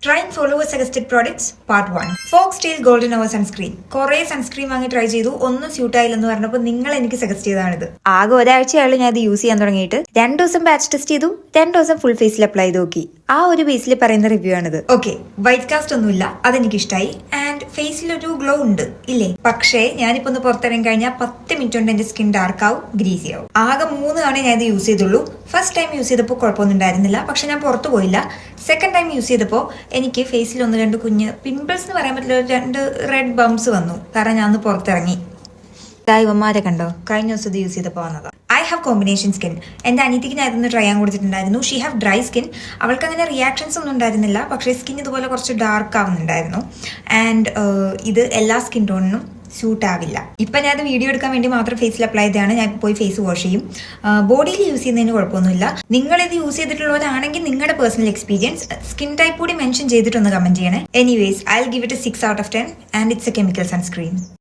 Try and follow a suggested products part 1. Foxtail Golden Hour Sunscreen. കുറേ sunscreen വാങ്ങി try ചെയ്തു, ഒന്നും suit ആയില്ലെന്ന് പറഞ്ഞപ്പോൾ നിങ്ങൾ എനിക്ക് സജസ്റ്റ് ചെയ്തതാണിത്. ആകെ ഒരാഴ്ചയായുള്ളൂ ഞാൻ ഇത് യൂസ് ചെയ്യാൻ തുടങ്ങിയിട്ട്. 2 ദിവസം ബാച്ച് ടെസ്റ്റ് ചെയ്തു, 2 ദിവസം ഫുൾ ഫേസിൽ അപ്ലൈ ചെയ്ത് നോക്കി. ആ ഒരു ബേസിൽ പറയുന്ന റിവ്യൂ ആണിത്. ഓക്കെ, വൈറ്റ് കാസ്റ്റ് ഒന്നുമില്ല, അതെനിക്ക് ഇഷ്ടമായി. ആൻഡ് ഫേസിൽ ഒരു ഗ്ലോ ഉണ്ട് ഇല്ലേ? പക്ഷേ ഞാനിപ്പോ ഒന്ന് പുറത്തിറങ്ങി കഴിഞ്ഞാൽ 10 മിനിറ്റ് കൊണ്ട് എന്റെ സ്കിൻ ഡാർക്ക് ആവും, ഗ്രീസി ആവും. ആകെ 3 തവണ ഞാൻ ഇത് യൂസ് ചെയ്തുള്ളൂ. ഫസ്റ്റ് ടൈം യൂസ് ചെയ്തപ്പോൾ കുഴപ്പമൊന്നും ഉണ്ടായിരുന്നില്ല, പക്ഷെ ഞാൻ പുറത്തു പോയില്ല. സെക്കൻഡ് ടൈം യൂസ് ചെയ്തപ്പോൾ എനിക്ക് ഫേസിൽ 1-2 കുഞ്ഞ് പിമ്പിൾസ് എന്ന് പറയാൻ പറ്റില്ല, 2 റെഡ് ബംസ് വന്നു. കാരണം ഞാൻ ഒന്ന് പുറത്തിറങ്ങി. ഇവന്മാരെ കണ്ടോ, കഴിഞ്ഞ ദിവസം ഇത് യൂസ് ചെയ്തപ്പോൾ വന്നതാണ്. I have combination skin. എൻ്റെ അനിയത്തിക്ക് ഞാൻ ഇതൊന്ന് ട്രൈ ചെയ്യാൻ കൊടുത്തിട്ടുണ്ടായിരുന്നു. She have dry skin. അവൾക്ക് അങ്ങനെ റിയാക്ഷൻസ് ഒന്നും ഉണ്ടായിരുന്നില്ല, പക്ഷേ സ്കിൻ ഇതുപോലെ കുറച്ച് ഡാർക്ക് ആവുന്നുണ്ടായിരുന്നു. ആൻഡ് ഇത് എല്ലാ സ്കിൻ ടോണിനും സ്യൂട്ട് ആവില്ല. ഇപ്പം ഞാൻ അത് വീഡിയോ എടുക്കാൻ വേണ്ടി മാത്രം ഫേസിൽ അപ്ലൈ ചെയ്തതാണ്. ഞാൻ പോയി ഫേസ് വാഷ് ചെയ്യും. ബോഡിയിൽ യൂസ് ചെയ്യുന്നതിന് കുഴപ്പമൊന്നുമില്ല. നിങ്ങളിത് യൂസ് ചെയ്തിട്ടുള്ളവരാണെങ്കിൽ നിങ്ങളുടെ പേഴ്സണൽ എക്സ്പീരിയൻസ് സ്കിൻ ടൈപ്പ് കൂടി മെൻഷൻ ചെയ്തിട്ടൊന്ന് കമന്റ് ചെയ്യണേ. Anyways I will give it 6 out of 10 and it's A chemical sunscreen.